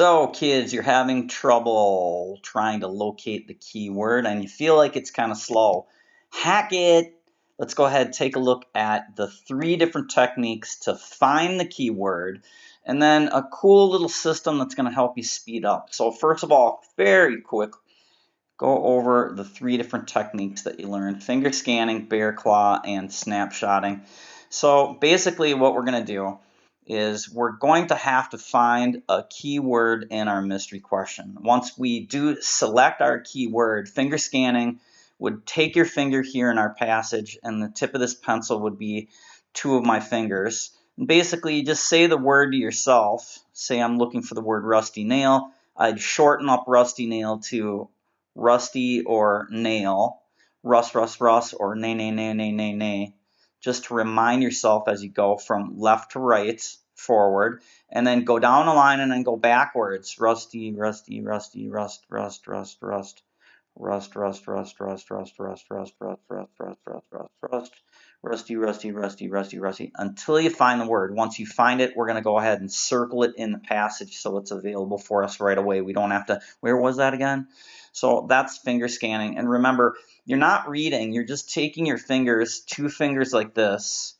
So, kids, you're having trouble trying to locate the keyword and you feel like it's kind of slow. Hack it! Let's go ahead and take a look at the 3 different techniques to find the keyword and then a cool little system that's going to help you speed up. So, first of all, very quick, go over the 3 different techniques that you learned: finger scanning, bear claw, and snapshotting. So, basically, what we're going to do is we're going to have to find a keyword in our mystery question. Once we do select our keyword, finger scanning would take your finger here in our passage, and the tip of this pencil would be 2 of my fingers. And basically, you just say the word to yourself. Say I'm looking for the word rusty nail. I'd shorten up rusty nail to rusty or nail, rust, rust, rust, or nay, nay, nay, nay, nay, nay, just to remind yourself as you go from left to right, forward, and then go down a line and then go backwards. Rusty, rusty, rusty, rust, rust, rust, rust, rust, rust, rust, rust, rust, rust, rust, rust, rust, rust, rust, rust, rust, rusty, rusty, rusty, rusty, rusty, until you find the word. Once you find it, we're going to go ahead and circle it in the passage so it's available for us right away. We don't have to, where was that again? So that's finger scanning. And remember, you're not reading, you're just taking your fingers, 2 fingers like this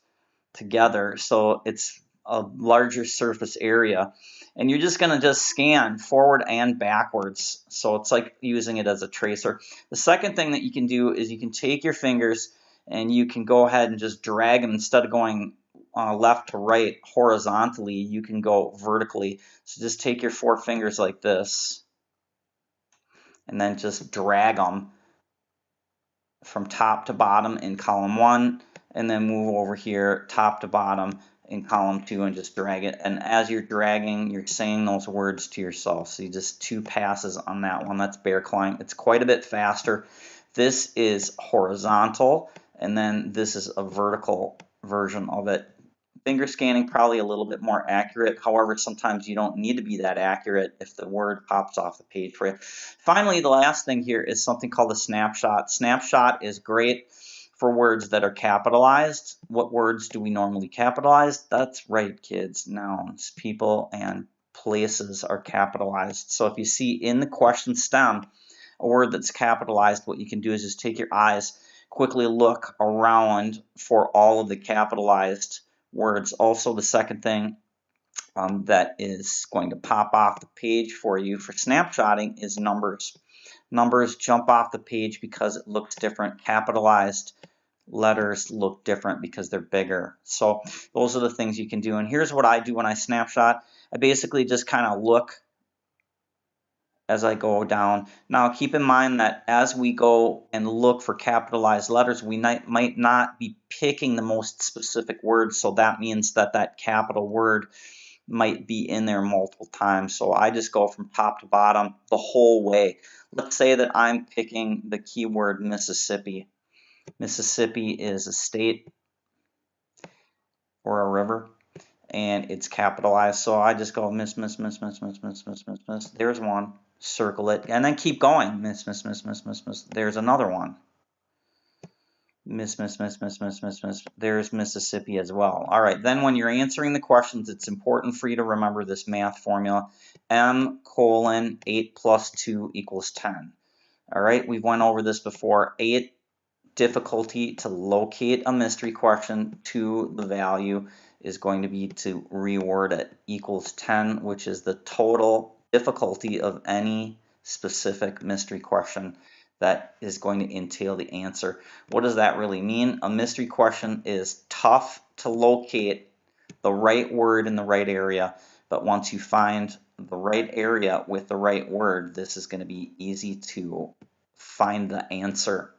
together, so it's a larger surface area, and you're just going to just scan forward and backwards, so it's like using it as a tracer. The second thing that you can do is you can take your fingers and you can go ahead and just drag them. Instead of going left to right horizontally, you can go vertically. So just take your 4 fingers like this and then just drag them from top to bottom in column 1, and then move over here top to bottom in column 2 and just drag it. And as you're dragging, you're saying those words to yourself. So you just 2 passes on that one. That's bear clawing. It's quite a bit faster. This is horizontal, and then this is a vertical version of it. Finger scanning probably a little bit more accurate. However, sometimes you don't need to be that accurate if the word pops off the page for you. Finally, the last thing here is something called a snapshot. Snapshot is great for words that are capitalized. What words do we normally capitalize? That's right, kids. Nouns, people, and places are capitalized. So if you see in the question stem a word that's capitalized, what you can do is just take your eyes, quickly look around for all of the capitalized words. Also, the second thing that is going to pop off the page for you for snapshotting is numbers. Numbers jump off the page because it looks different. Capitalized letters look different because they're bigger. So those are the things you can do. And here's what I do when I snapshot. I basically just kind of look as I go down. Now keep in mind that as we go and look for capitalized letters, we might not be picking the most specific words, so that means that that capital word might be in there multiple times. So I just go from top to bottom the whole way. Let's say that I'm picking the keyword Mississippi. Mississippi is a state or a river, and it's capitalized. So I just go miss, miss, miss, miss, miss, miss, miss, miss, miss. There's one. Circle it, and then keep going. Miss, miss, miss, miss, miss, miss. There's another one. Miss, miss, miss, miss, miss, miss, miss. There's Mississippi as well. All right, then when you're answering the questions, it's important for you to remember this math formula. M:8 plus 2 equals 10. All right, we went over this before. 8, difficulty to locate a mystery question to the value is going to be to reword it, equals 10, which is the total difficulty of any specific mystery question that is going to entail the answer. What does that really mean? A mystery question is tough to locate the right word in the right area, but once you find the right area with the right word, this is going to be easy to find the answer.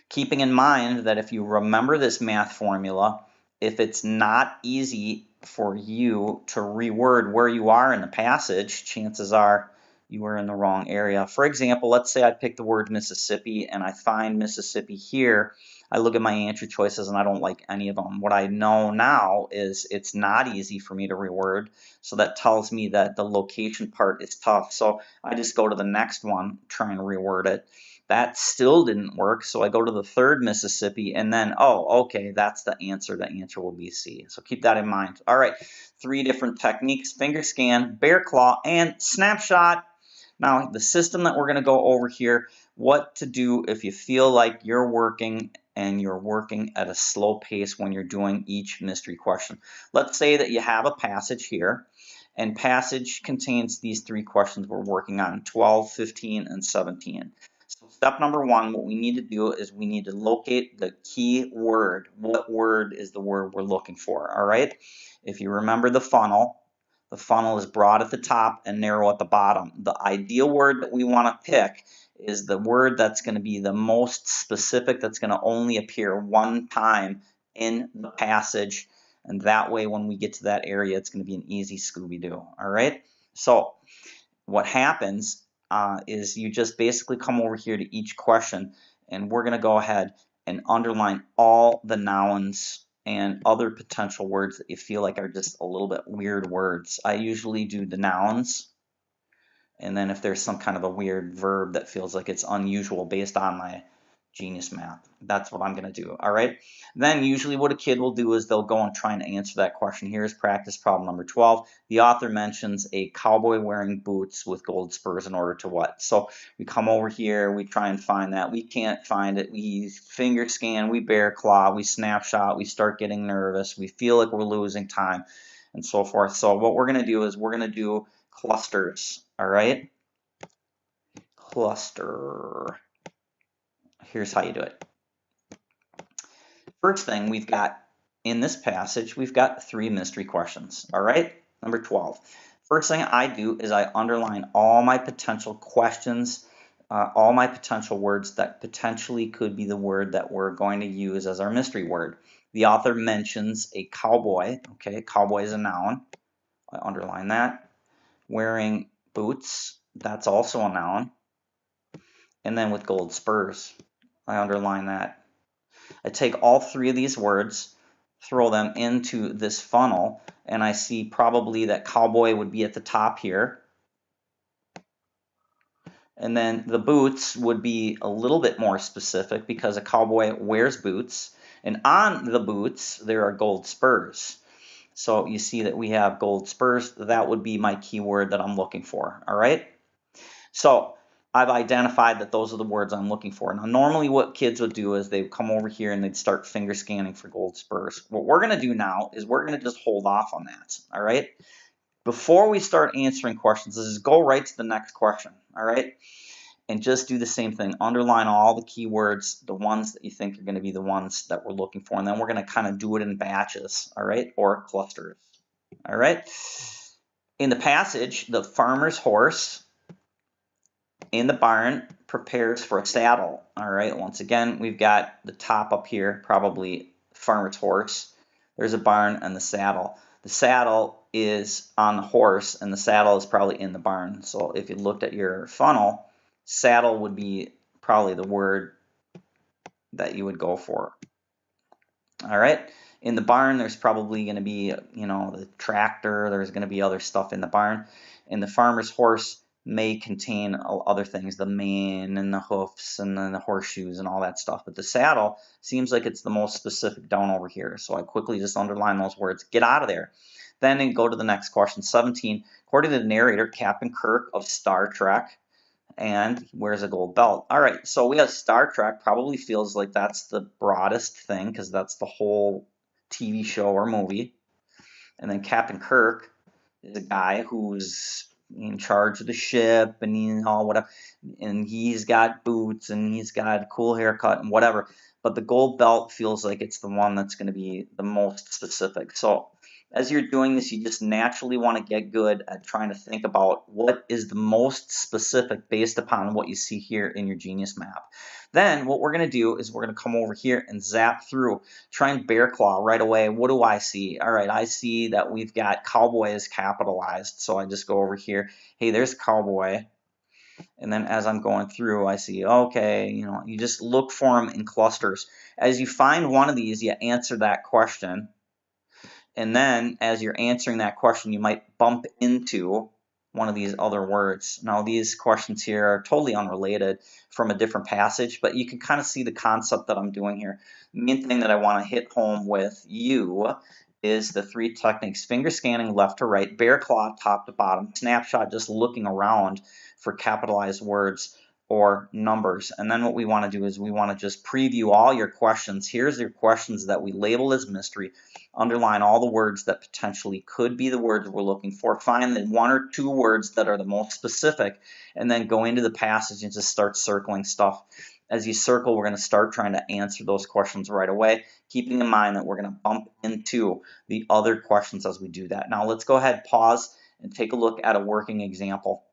Keeping in mind that if you remember this math formula, if it's not easy for you to reword where you are in the passage, chances are you are in the wrong area. For example, let's say I pick the word Mississippi and I find Mississippi here. I look at my answer choices and I don't like any of them. What I know now is it's not easy for me to reword, so that tells me that the location part is tough. So I just go to the next one, try and reword it. That still didn't work, so I go to the third Mississippi, and then, oh, okay, that's the answer. The answer will be C. So keep that in mind. All right, 3 different techniques: finger scan, bear claw, and snapshot. Now, the system that we're going to go over here, what to do if you feel like you're working and you're working at a slow pace when you're doing each mystery question. Let's say that you have a passage here, and passage contains these 3 questions we're working on, 12, 15, and 17. So step number 1, what we need to do is we need to locate the key word. What word is the word we're looking for, all right? If you remember the funnel is broad at the top and narrow at the bottom. The ideal word that we want to pick is the word that's going to be the most specific, that's going to only appear one time in the passage. And that way, when we get to that area, it's going to be an easy Scooby-Doo. All right? So what happens is you just basically come over here to each question, and we're going to go ahead and underline all the nouns and other potential words that you feel like are just a little bit weird words. I usually do the nouns, and then if there's some kind of a weird verb that feels like it's unusual based on my Genius Map, that's what I'm going to do. All right. Then usually what a kid will do is they'll go and try and answer that question. Here's practice problem number 12. The author mentions a cowboy wearing boots with gold spurs in order to what? So we come over here, we try and find that. We can't find it. We finger scan, we bear claw, we snapshot, we start getting nervous. We feel like we're losing time and so forth. So what we're going to do is we're going to do clusters. All right. Cluster. Here's how you do it. First thing we've got in this passage, we've got 3 mystery questions. All right, number 12. First thing I do is I underline all my potential questions, all my potential words that potentially could be the word that we're going to use as our mystery word. The author mentions a cowboy. Okay, cowboy is a noun. I underline that. Wearing boots, that's also a noun. And then with gold spurs, I underline that. I take all 3 of these words, throw them into this funnel, and I see probably that cowboy would be at the top here. And then the boots would be a little bit more specific because a cowboy wears boots. And on the boots, there are gold spurs. So you see that we have gold spurs. That would be my keyword that I'm looking for. All right? So I've identified that those are the words I'm looking for. Now, normally what kids would do is they'd come over here and they'd start finger scanning for gold spurs. What we're going to do now is we're going to just hold off on that, all right? Before we start answering questions, let's just go right to the next question, all right? And just do the same thing. Underline all the keywords, the ones that you think are going to be the ones that we're looking for, and then we're going to kind of do it in batches, all right, or clusters, all right? In the passage, the farmer's horse in the barn prepares for a saddle. All right, once again, we've got the top up here, probably farmer's horse. There's a barn and the saddle. The saddle is on the horse and the saddle is probably in the barn. So if you looked at your funnel, saddle would be probably the word that you would go for. All right. In the barn, there's probably going to be, the tractor. There's going to be other stuff in the barn. And the farmer's horse may contain other things, the mane and the hoofs and then the horseshoes and all that stuff. But the saddle seems like it's the most specific down over here. So I quickly just underline those words. Get out of there. Then go to the next question, 17. According to the narrator, Captain Kirk of Star Trek, and he wears a gold belt. All right, so we have Star Trek. Probably feels like that's the broadest thing because that's the whole TV show or movie. And then Captain Kirk is a guy who's in charge of the ship and whatever, and he's got boots and he's got a cool haircut and whatever. But the gold belt feels like it's the one that's going to be the most specific. So as you're doing this, you just naturally want to get good at trying to think about what is the most specific based upon what you see here in your Genius Map. Then what we're going to do is we're going to come over here and zap through, try and bear claw right away. What do I see? All right, I see that we've got cowboy is capitalized. So I just go over here. Hey, there's cowboy. And then as I'm going through, I see, okay, you just look for them in clusters. As you find one of these, you answer that question. And then as you're answering that question, you might bump into one of these other words. Now these questions here are totally unrelated from a different passage, but you can kind of see the concept that I'm doing here. The main thing that I want to hit home with you is the 3 techniques: finger scanning left to right, bear claw top to bottom, snapshot just looking around for capitalized words or numbers. And then what we want to do is we want to just preview all your questions. Here's your questions that we label as mystery. Underline all the words that potentially could be the words we're looking for. Find the 1 or 2 words that are the most specific, and then go into the passage and just start circling stuff. As you circle, we're going to start trying to answer those questions right away, keeping in mind that we're going to bump into the other questions as we do that. Now let's go ahead, pause, and take a look at a working example.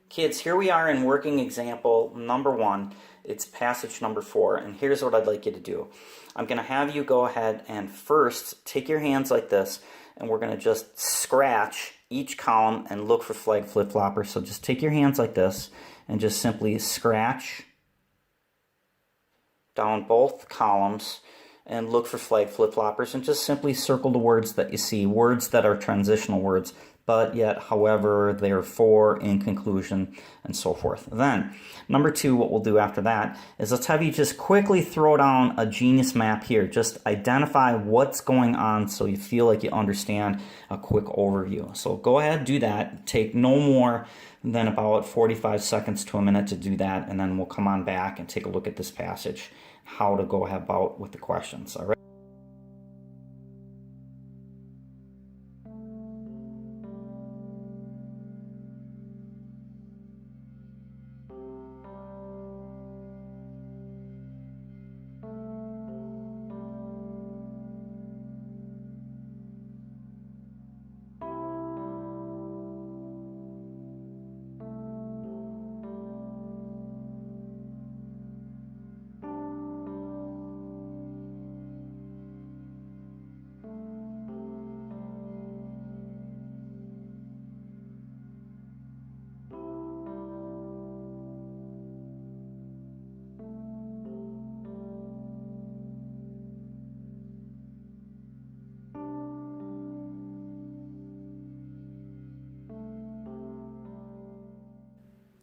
Kids, here we are in working example number 1. It's passage number 4, and here's what I'd like you to do. I'm going to have you go ahead and first take your hands like this, and we're going to just scratch each column and look for flag flip-floppers. So just take your hands like this and just simply scratch down both columns and look for flag flip-floppers, and just simply circle the words that you see, words that are transitional words, but yet, however, they're for, in conclusion, and so forth. Then, number 2, what we'll do after that is let's have you just quickly throw down a Genius map here. Just identify what's going on so you feel like you understand a quick overview. So go ahead, do that. Take no more than about 45 seconds to a minute to do that, and then we'll come on back and take a look at this passage, how to go about with the questions. All right.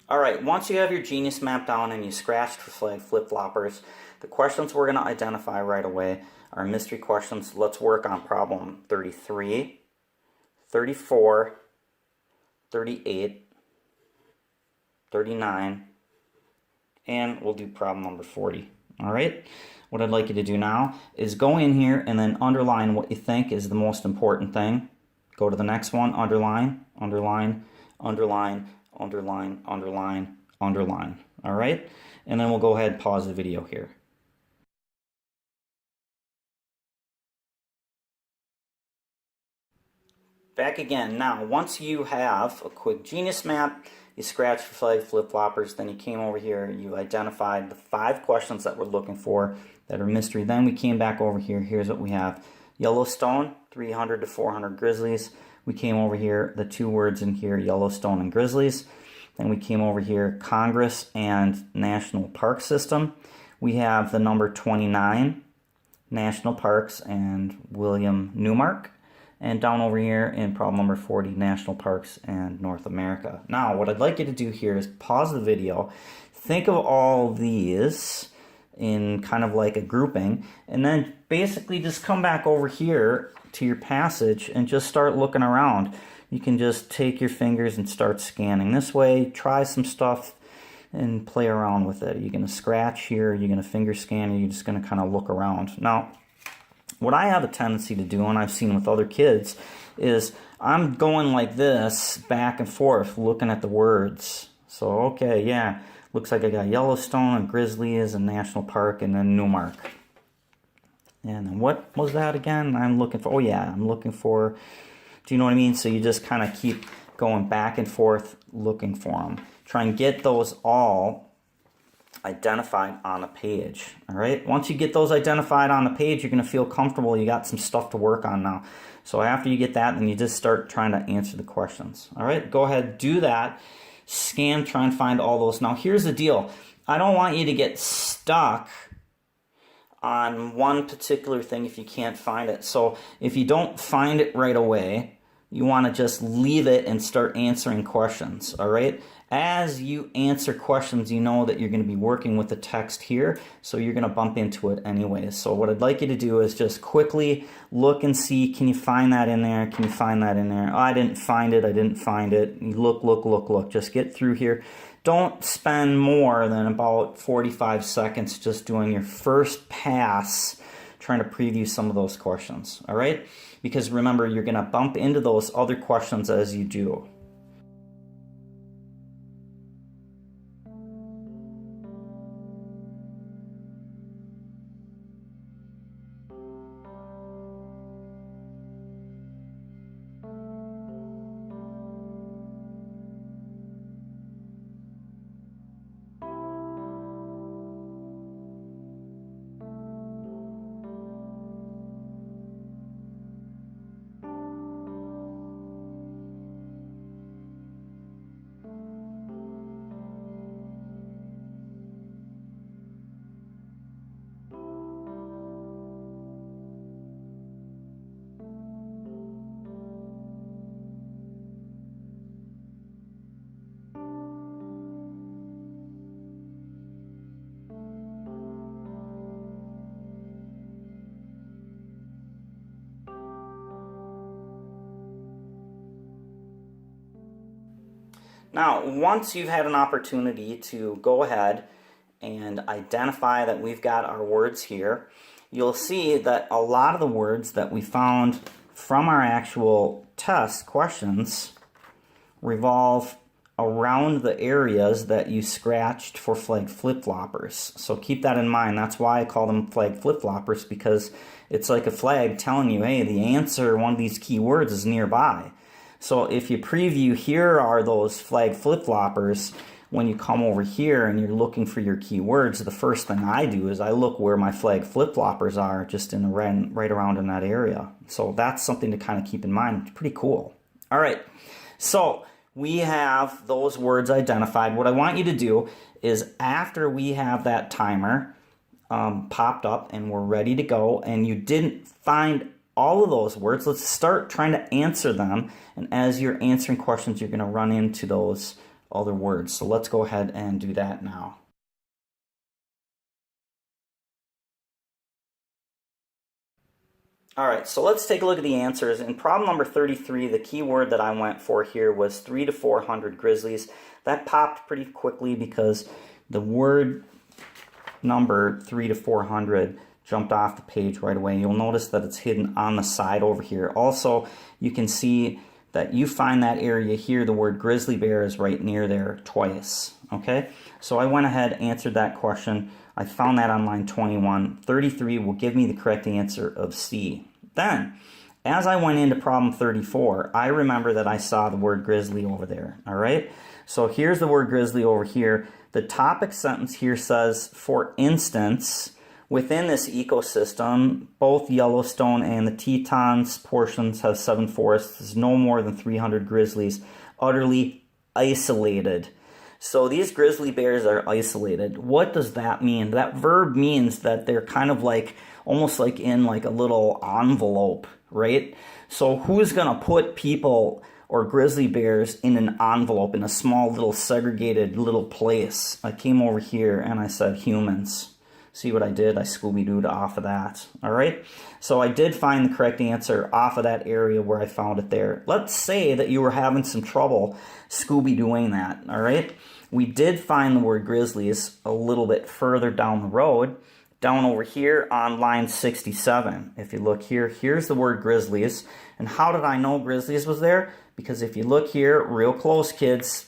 All right, once you have your Genius map down and you scratched for flag flip-floppers, the questions we're going to identify right away are mystery questions. Let's work on problem 33, 34, 38, 39, and we'll do problem number 40. All right, what I'd like you to do now is go in here and then underline what you think is the most important thing. Go to the next one, underline, underline, underline, underline, underline, underline. All right, and then we'll go ahead and pause the video here. Back again. Now, once you have a quick Genius map, you scratched for flag flip-floppers, then you came over here, you identified the 5 questions that we're looking for that are mystery. Then we came back over here. Here's what we have. Yellowstone, 300 to 400 grizzlies. We came over here, the 2 words in here, Yellowstone and grizzlies. Then we came over here, Congress and National Park System. We have the number 29, National Parks and William Newmark. And down over here in problem number 40, National Parks and North America. Now, what I'd like you to do here is pause the video, think of all these in kind of like a grouping, and then basically just come back over here to your passage and just start looking around. You can just take your fingers and start scanning this way, try some stuff and play around with it. You're going to scratch here, you're going to finger scan, and you're just going to kind of look around. Now, what I have a tendency to do, and I've seen with other kids, is I'm going like this, back and forth, looking at the words. So, okay, yeah, looks like I got Yellowstone and Grizzlies and National Park and then Newmark. And then what was that again? I'm looking for, oh yeah, I'm looking for, do you know what I mean? So you just kind of keep going back and forth looking for them. Try and get those all identified on a page. All right, once you get those identified on the page, you're going to feel comfortable. You got some stuff to work on now. So after you get that, then you just start trying to answer the questions. All right, go ahead, do that. Scan, try and find all those. Now here's the deal. I don't want you to get stuck on one particular thing if you can't find it. So if you don't find it right away, you want to just leave it and start answering questions, all right? As you answer questions, you know that you're going to be working with the text here, so you're going to bump into it anyways. So what I'd like you to do is just quickly look and see, can you find that in there? Can you find that in there? Oh, I didn't find it. I didn't find it. You look. Just get through here. Don't spend more than about 45 seconds just doing your first pass, trying to preview some of those questions, all right? Because remember, you're going to bump into those other questions as you do. Now, once you've had an opportunity to go ahead and identify that we've got our words here, you'll see that a lot of the words that we found from our actual test questions revolve around the areas that you scratched for flag flip-floppers. So keep that in mind. That's why I call them flag flip-floppers, because it's like a flag telling you, hey, the answer, one of these keywords is nearby. So if you preview, here are those flag flip-floppers. When you come over here and you're looking for your keywords, the first thing I do is I look where my flag flip-floppers are, just in the right around in that area. So that's something to kind of keep in mind. It's pretty cool. All right, so we have those words identified. What I want you to do is, after we have that timer popped up and we're ready to go, and you didn't find all of those words, let's start trying to answer them. And as you're answering questions, you're going to run into those other words. So let's go ahead and do that now. All right, so let's take a look at the answers. In problem number 33, the key word that I went for here was 300 to 400 grizzlies. That popped pretty quickly because the word number 300 to 400 jumped off the page right away. You'll notice that it's hidden on the side over here. Also, you can see that you find that area here, the word grizzly bear is right near there twice. Okay, so I went ahead and answered that question. I found that on line 21. 33 will give me the correct answer of C. Then, as I went into problem 34, I remember that I saw the word grizzly over there. All right, so here's the word grizzly over here. The topic sentence here says, for instance, within this ecosystem, both Yellowstone and the Tetons portions have 7 forests. There's no more than 300 grizzlies, utterly isolated. So these grizzly bears are isolated. What does that mean? That verb means that they're kind of like, almost like in like a little envelope, right? So who's gonna put people or grizzly bears in an envelope, in a small little segregated little place? I came over here and I said humans. See what I did? I Scooby-Dooed off of that. All right, so I did find the correct answer off of that area where I found it there. Let's say that you were having some trouble Scooby-Dooing that. All right, we did find the word grizzlies a little bit further down the road, down over here on line 67. If you look here, here's the word grizzlies. And how did I know grizzlies was there? Because if you look here real close, kids,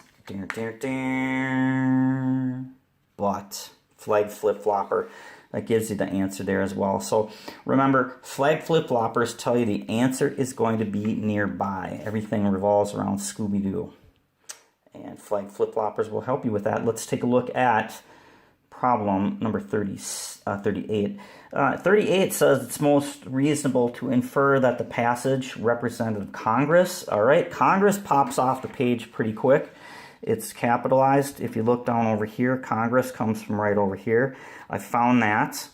but flag flip-flopper, that gives you the answer there as well. So remember, flag flip-floppers tell you the answer is going to be nearby. Everything revolves around Scooby-Doo. And flag flip-floppers will help you with that. Let's take a look at problem number 38. 38 says it's most reasonable to infer that the passage represented Congress. All right, Congress pops off the page pretty quick. It's capitalized. If you look down over here, Congress comes from right over here. I found that.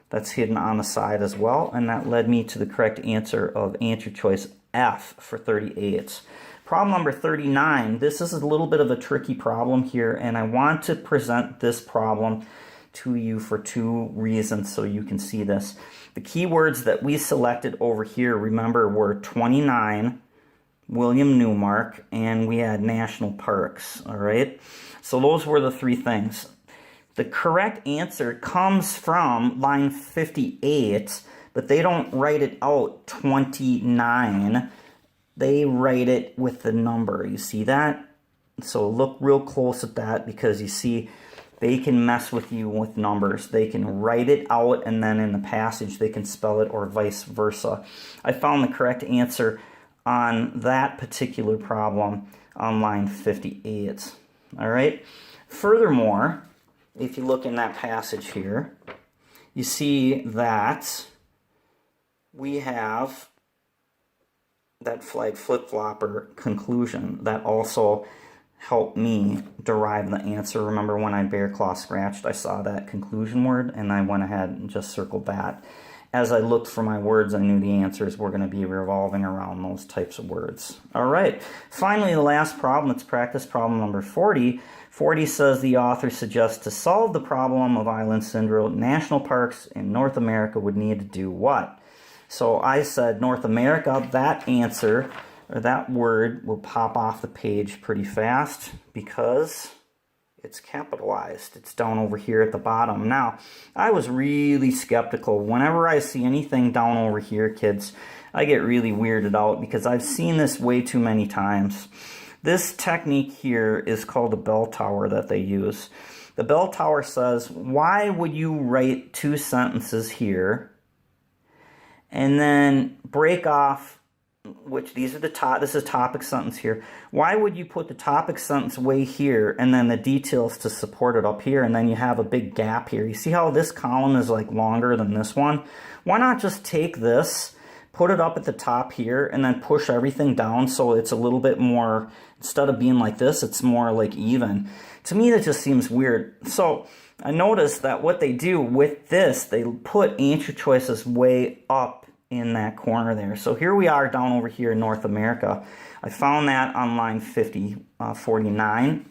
that's hidden on the side as well, and that led me to the correct answer of answer choice F for 38. Problem number 39, this is a little bit of a tricky problem here, and I want to present this problem to you for two reasons so you can see this. The keywords that we selected over here, remember, were 29, William Newmark, and we had national parks, all right? So those were the three things. The correct answer comes from line 58, but they don't write it out 29. They write it with the number. You see that? So look real close at that, because you see they can mess with you with numbers. They can write it out, and then in the passage they can spell it, or vice versa. I found the correct answer on that particular problem on line 58. All right? Furthermore, if you look in that passage here, you see that we have that flag flip-flopper conclusion that also helped me derive the answer. Remember when I bear claw scratched, I saw that conclusion word, and I went ahead and just circled that. As I looked for my words, I knew the answers were going to be revolving around those types of words. All right, finally, the last problem, it's practice problem number 40. 40 says the author suggests to solve the problem of island syndrome, national parks in North America would need to do what? So I said North America, that answer, or that word, will pop off the page pretty fast because it's capitalized. It's down over here at the bottom. Now, I was really skeptical. Whenever I see anything down over here, kids, I get really weirded out because I've seen this way too many times. This technique here is called a bell tower that they use. The bell tower says, why would you write two sentences here and then break off, which these are the top, this is topic sentence here. Why would you put the topic sentence way here and then the details to support it up here, and then you have a big gap here? You see how this column is like longer than this one? Why not just take this, put it up at the top here, and then push everything down so it's a little bit more, instead of being like this, it's more like even. To me, that just seems weird. So I noticed that what they do with this, they put answer choices way up in that corner there. So here we are down over here in North America. I found that on line 49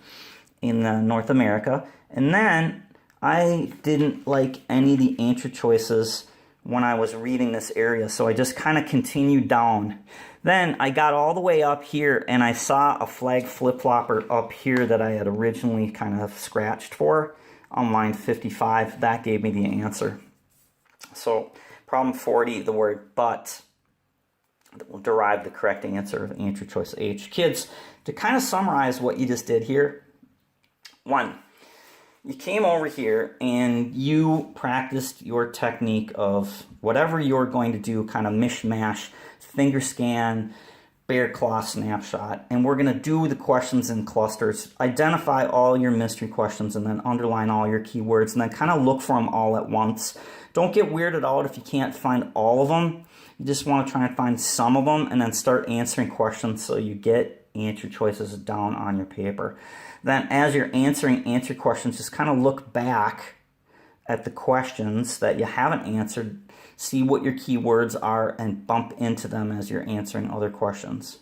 in North America. And then I didn't like any of the answer choices when I was reading this area, so I just kind of continued down. Then I got all the way up here and I saw a flag flip-flopper up here that I had originally kind of scratched for on line 55. That gave me the answer. So problem 40, the word but, that will derive the correct answer of answer choice H. Kids, to kind of summarize what you just did here, 1, you came over here and you practiced your technique of whatever you're going to do, kind of mishmash, finger scan, bear claw snapshot, and we're going to do the questions in clusters. Identify all your mystery questions and then underline all your keywords, and then kind of look for them all at once. Don't get weirded out if you can't find all of them. You just want to try and find some of them and then start answering questions so you get answer choices down on your paper. Then as you're answering answer questions, just kind of look back at the questions that you haven't answered, see what your keywords are, and bump into them as you're answering other questions.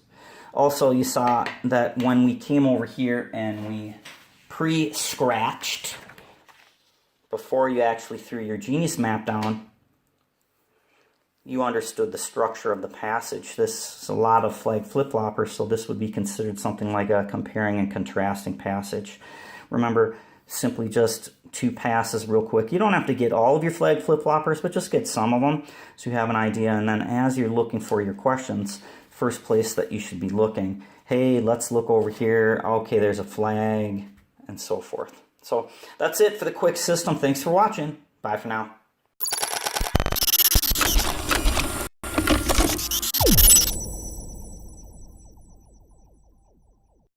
Also, you saw that when we came over here and we pre-scratched before you actually threw your Genius map down, you understood the structure of the passage. This is a lot of flag flip-floppers, so this would be considered something like a comparing and contrasting passage. Remember, simply just 2 passes real quick. You don't have to get all of your flag flip-floppers, but just get some of them so you have an idea. And then as you're looking for your questions, first place that you should be looking, hey, let's look over here. Okay, there's a flag, and so forth. So that's it for the quick system. Thanks for watching. Bye for now.